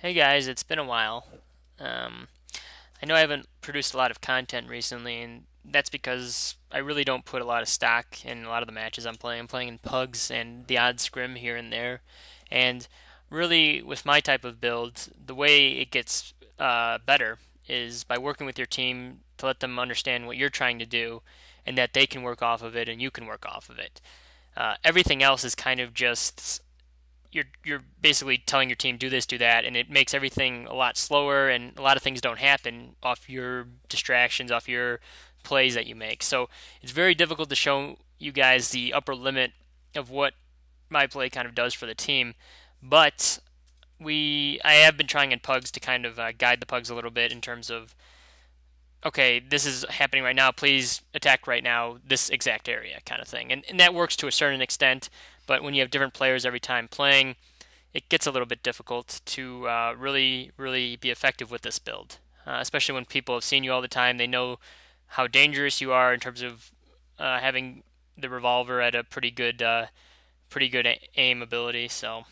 Hey guys, it's been a while. Um, I know I haven't produced a lot of content recently, and that's because I really don't put a lot of stock in a lot of the matches I'm playing. I'm playing in pugs and the odd scrim here and there. And really, with my type of build, the way it gets better is by working with your team to let them understand what you're trying to do and that they can work off of it and you can work off of it. Everything else is kind of just you're basically telling your team do this, do that, and it makes everything a lot slower, and a lot of things don't happen off your distractions, off your plays that you make. So it's very difficult to show you guys the upper limit of what my play kind of does for the team. But I have been trying in pugs to kind of guide the pugs a little bit in terms of okay, this is happening right now. Please attack right now, this exact area, kind of thing. And that works to a certain extent. But when you have different players every time playing, it gets a little bit difficult to really be effective with this build. Especially when people have seen you all the time, they know how dangerous you are in terms of having the revolver at a pretty good aim ability. So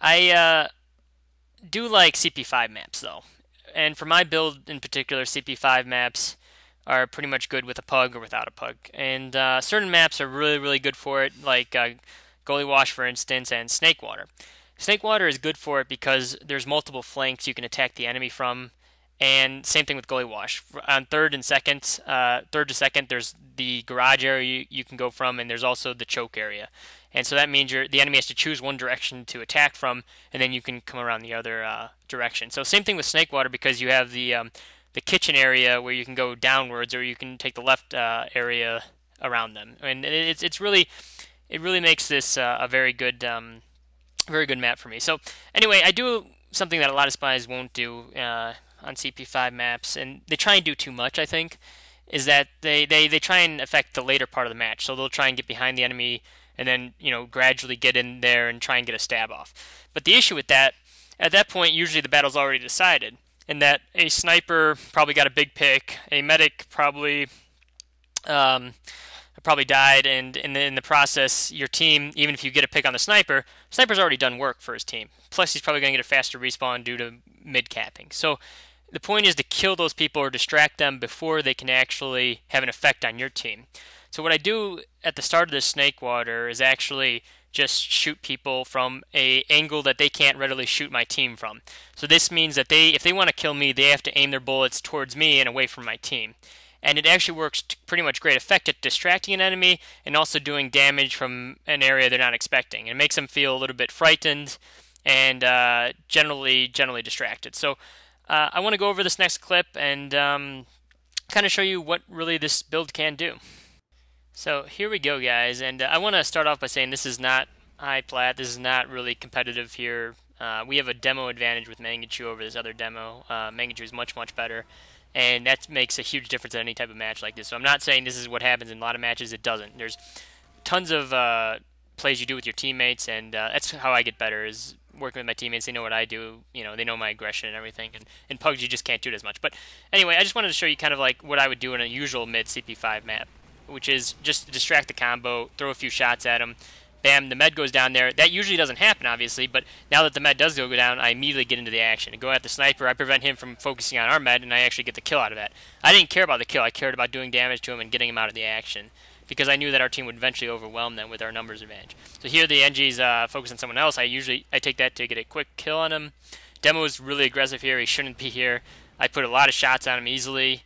I do like CP5 maps though, and for my build in particular, CP5 maps are pretty much good with a pug or without a pug. And certain maps are really good for it, like Goalie Wash, for instance, and Snake Water. Snake Water is good for it because there's multiple flanks you can attack the enemy from, and same thing with Goalie Wash. On third to second, there's the garage area you can go from, and there's also the choke area. And so that means the enemy has to choose one direction to attack from, and then you can come around the other direction. So same thing with Snake Water because you have the kitchen area where you can go downwards, or you can take the left area around them, and it really makes this a very good map for me. So anyway, I do something that a lot of spies won't do on CP5 maps, and they try and do too much. I think is that they try and affect the later part of the match. So they'll try and get behind the enemy, and then gradually get in there and try and get a stab off. But the issue with that, at that point, usually the battle's already decided, in that a sniper probably got a big pick, a medic um, probably died, and in the process, your team, even if you get a pick on the sniper's already done work for his team. Plus, he's probably going to get a faster respawn due to mid capping. So the point is to kill those people or distract them before they can actually have an effect on your team. So what I do at the start of this snake water is actually just shoot people from a angle that they can't readily shoot my team from. So this means that if they want to kill me, they have to aim their bullets towards me and away from my team. And it actually works to pretty much great effect at distracting an enemy and also doing damage from an area they're not expecting. It makes them feel a little bit frightened and generally distracted. So I want to go over this next clip and kind of show you what really this build can do. So here we go, guys, and I want to start off by saying this is not high plat. This is not really competitive here. We have a demo advantage with Mangachu over this other demo. Mangachu is much better, and that makes a huge difference in any type of match like this. So I'm not saying this is what happens in a lot of matches. It doesn't. There's tons of plays you do with your teammates, and that's how I get better is working with my teammates. They know what I do. They know my aggression and everything. And in Pugs, you just can't do it as much. But anyway, I just wanted to show you kind of like what I would do in a usual mid CP5 map, which is just distract the combo, throw a few shots at him. Bam, the med goes down there. That usually doesn't happen, obviously, but now that the med does go down, I immediately get into the action. I go at the sniper, I prevent him from focusing on our med, and I actually get the kill out of that. I didn't care about the kill. I cared about doing damage to him and getting him out of the action, because I knew that our team would eventually overwhelm them with our numbers advantage. So here the NG's focus on someone else. I take that to get a quick kill on him. Demo is really aggressive here. He shouldn't be here. I put a lot of shots on him easily.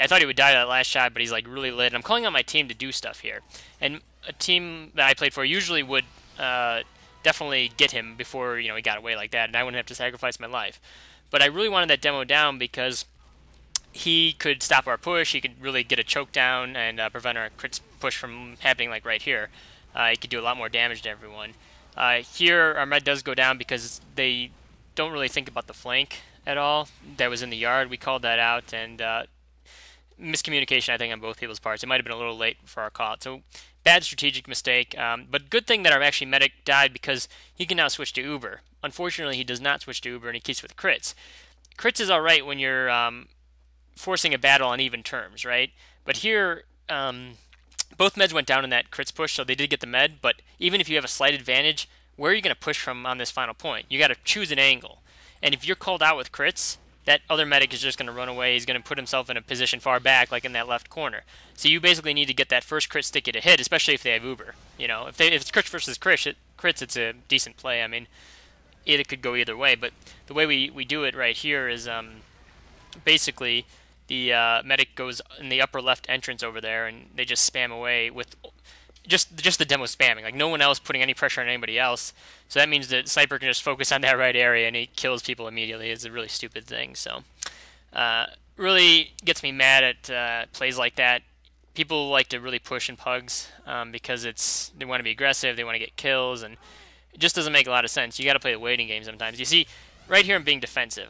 I thought he would die that last shot, but he's like really lit. And I'm calling on my team to do stuff here. And a team that I played for usually would definitely get him before he got away like that, and I wouldn't have to sacrifice my life. But I really wanted that demo down because he could stop our push. He could really get a choke down and prevent our crit push from happening like right here. He could do a lot more damage to everyone. Here our med does go down because they don't really think about the flank at all. That was in the yard. We called that out, and miscommunication, I think, on both people's parts. It might have been a little late for our call. So bad strategic mistake. But good thing that our actually medic died because he can now switch to Uber. Unfortunately, he does not switch to Uber, and he keeps with crits. Crits is all right when you're forcing a battle on even terms, right? But here, both meds went down in that crits push, so they did get the med. But even if you have a slight advantage, where are you going to push from on this final point? You got to choose an angle. And if you're called out with crits, that other medic is just going to run away. He's going to put himself in a position far back, like in that left corner. So you basically need to get that first crit sticky to hit, especially if they have Uber. If it's crits versus crits, it's a decent play. I mean, it could go either way, but the way we do it right here is basically the medic goes in the upper left entrance over there, and they just spam away with just the demo spamming, like no one else putting any pressure on anybody else. So that means that sniper can just focus on that right area and he kills people immediately. It's a really stupid thing. So really gets me mad at plays like that. People like to really push in pugs because they want to be aggressive, they want to get kills, and it just doesn't make a lot of sense. You got to play the waiting game sometimes. You see, right here I'm being defensive.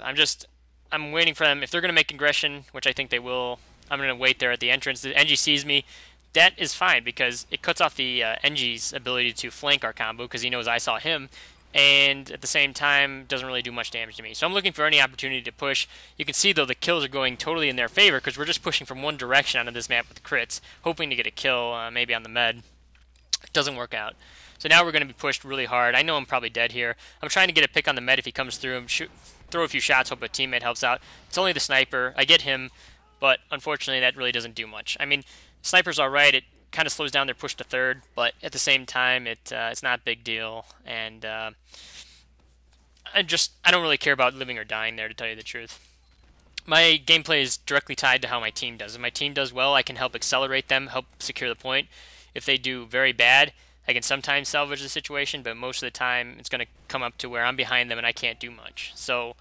I'm waiting for them. If they're going to make aggression, which I think they will, I'm going to wait there at the entrance. The NG sees me. That is fine because it cuts off the NG's ability to flank our combo because he knows I saw him, and at the same time doesn't really do much damage to me. So I'm looking for any opportunity to push. You can see though the kills are going totally in their favor because we're just pushing from one direction onto this map with crits, hoping to get a kill maybe on the med. It doesn't work out. So now we're going to be pushed really hard. I know I'm probably dead here. I'm trying to get a pick on the med if he comes through. Throw a few shots, hope a teammate helps out. It's only the sniper. I get him, but unfortunately that really doesn't do much. I mean, sniper's alright. It kind of slows down their push to third, but at the same time, it's not a big deal. And I don't really care about living or dying there, to tell you the truth. My gameplay is directly tied to how my team does. If my team does well, I can help accelerate them, help secure the point. If they do very bad, I can sometimes salvage the situation, but most of the time it's going to come up to where I'm behind them and I can't do much. So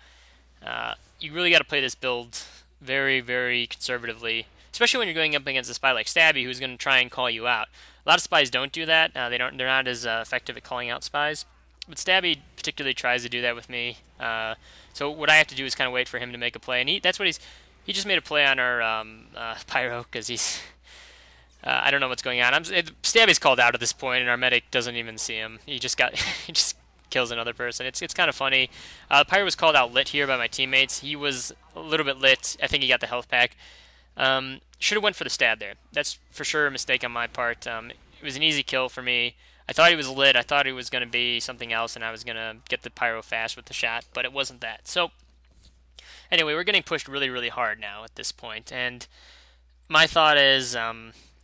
you really got to play this build very, very conservatively, especially when you're going up against a spy like Stabby, who's going to try and call you out. A lot of spies don't do that. They're not as effective at calling out spies, but Stabby particularly tries to do that with me. So what I have to do is kind of wait for him to make a play, and he just made a play on our pyro because he's. I don't know what's going on. Stabby's called out at this point, and our medic doesn't even see him. He just kills another person. It's kind of funny. Pyro was called out lit here by my teammates. He was a little bit lit. I think he got the health pack. Should have went for the stab there. That's for sure a mistake on my part. It was an easy kill for me. I thought he was lit. I thought he was going to be something else, and I was going to get the pyro fast with the shot, but it wasn't that. So anyway, we're getting pushed really, really hard now at this point, and my thought is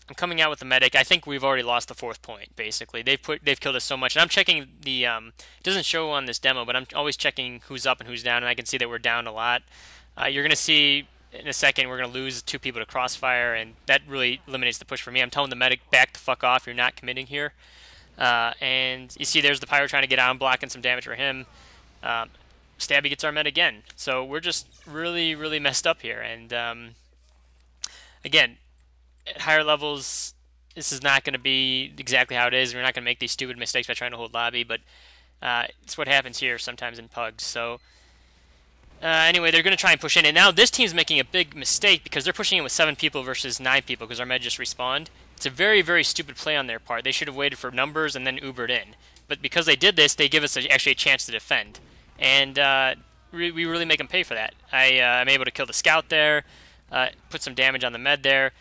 I'm coming out with the medic. I think we've already lost the fourth point, basically. They've killed us so much. And I'm checking the it doesn't show on this demo, but I'm always checking who's up and who's down, and I can see that we're down a lot. You're going to see in a second we're going to lose 2 people to crossfire, and that really eliminates the push for me. I'm telling the medic, back the fuck off, you're not committing here. And you see there's the pyro trying to get out. I'm blocking some damage for him. Stabby gets our med again. So we're just really, really messed up here. And again, at higher levels, this is not going to be exactly how it is. We're not going to make these stupid mistakes by trying to hold lobby, but it's what happens here sometimes in pugs. So anyway, they're going to try and push in, and now this team's making a big mistake because they're pushing in with 7 people versus 9 people because our med just respawned. It's a very, very stupid play on their part. They should have waited for numbers and then Ubered in. But because they did this, they give us actually a chance to defend. And we really make them pay for that. I'm able to kill the scout there, put some damage on the med there.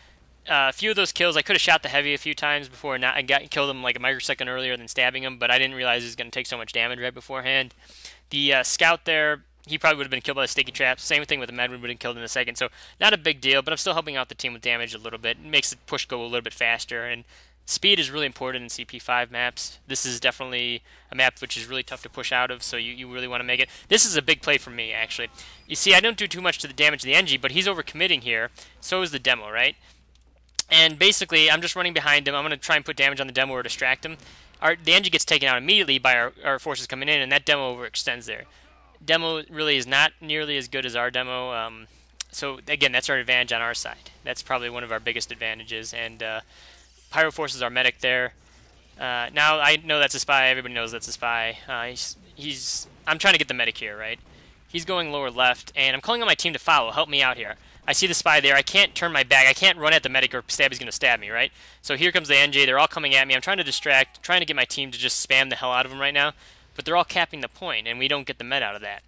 A few of those kills, I could have shot the heavy a few times before. I killed him like a microsecond earlier than stabbing him, but I didn't realize he was going to take so much damage right beforehand. The scout there, he probably would have been killed by the sticky traps. Same thing with the med, would have been killed in a second. So not a big deal, but I'm still helping out the team with damage a little bit. It makes the push go a little bit faster, and speed is really important in CP5 maps. This is definitely a map which is really tough to push out of, so you really want to make it. This is a big play for me, actually. You see, I don't do too much to the damage to the NG, but he's overcommitting here. So is the demo, right? And basically, I'm just running behind him. I'm going to try and put damage on the demo or distract him. The NG gets taken out immediately by our forces coming in, and that demo overextends there. Demo really is not nearly as good as our demo. So again, that's our advantage on our side. That's probably one of our biggest advantages. And Pyro forces our medic there. Now I know that's a spy. Everybody knows that's a spy. I'm trying to get the medic here, right? He's going lower left, and I'm calling on my team to follow. Help me out here. I see the spy there. I can't turn my back. I can't run at the medic or Stabby's going to stab me, right? So here comes the NJ. They're all coming at me. I'm trying to distract, trying to get my team to just spam the hell out of them right now. But they're all capping the point, and we don't get the med out of that.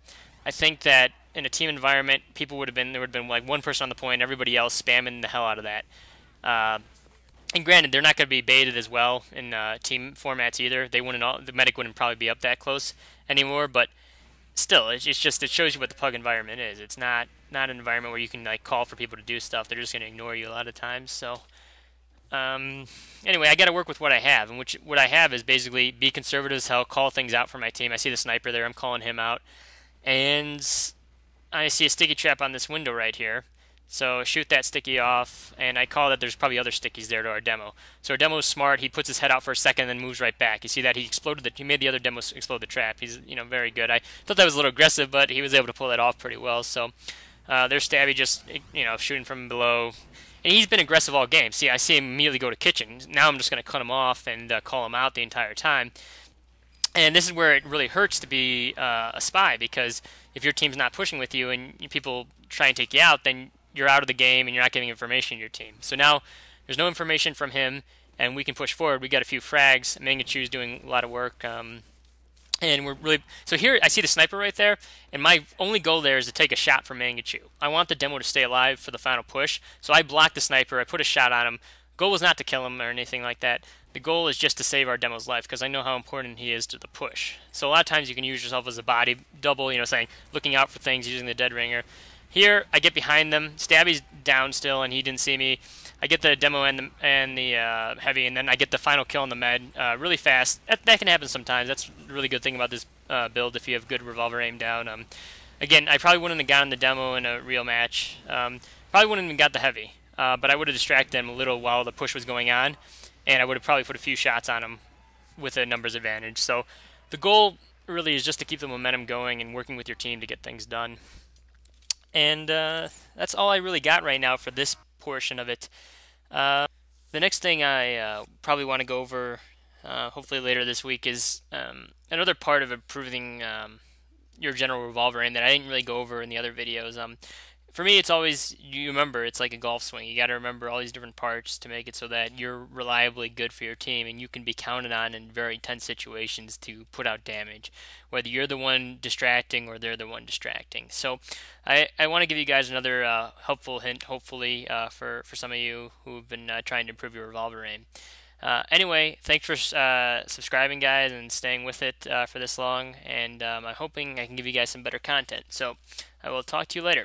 I think that in a team environment, there would have been like one person on the point, everybody else spamming the hell out of that. And granted, they're not going to be baited as well in team formats either. The medic wouldn't probably be up that close anymore, but still, it's just it shows you what the pug environment is. It's not an environment where you can like call for people to do stuff. They're just going to ignore you a lot of times. So um, anyway, I got to work with what I have, and what I have is basically be conservative as hell, call things out for my team. I see the sniper there, I'm calling him out, and I see a sticky trap on this window right here. So shoot that sticky off, and I call that there's probably other stickies there to our demo. So our demo is smart. He puts his head out for a second, and then moves right back. You see that he made the other demo explode the trap. He's very good. I thought that was a little aggressive, but he was able to pull that off pretty well. So there's Stabby just shooting from below, and he's been aggressive all game. See, I see him immediately go to kitchen. Now I'm just going to cut him off and call him out the entire time. And this is where it really hurts to be a spy, because if your team's not pushing with you and people try and take you out, then you're out of the game and you're not getting information in your team. So now there's no information from him, and we can push forward. We got a few frags. Mangachu's doing a lot of work. And we're really so here. I see the sniper right there, and my only goal there is to take a shot from Mangachu. I want the demo to stay alive for the final push, so I block the sniper. I put a shot on him. Goal was not to kill him or anything like that. The goal is just to save our demo's life, because I know how important he is to the push. So a lot of times you can use yourself as a body double, saying looking out for things using the dead ringer. Here I get behind them. Stabby's down still, and he didn't see me. I get the demo and the heavy, and then I get the final kill on the med really fast. That can happen sometimes. That's a really good thing about this build if you have good revolver aim down. Again, I probably wouldn't have gotten the demo in a real match. Probably wouldn't have even got the heavy, but I would have distracted him a little while the push was going on, and I would have probably put a few shots on him with a numbers advantage. So the goal really is just to keep the momentum going and working with your team to get things done. And that's all I really got right now for this portion of it. The next thing I probably want to go over, hopefully later this week, is another part of improving your general revolver aim that I didn't really go over in the other videos. For me, it's always, you remember, it's like a golf swing. You got to remember all these different parts to make it so that you're reliably good for your team and you can be counted on in very tense situations to put out damage, whether you're the one distracting or they're the one distracting. So I want to give you guys another helpful hint, hopefully, for some of you who've been trying to improve your revolver aim. Anyway, thanks for subscribing, guys, and staying with it for this long, and I'm hoping I can give you guys some better content. So I will talk to you later.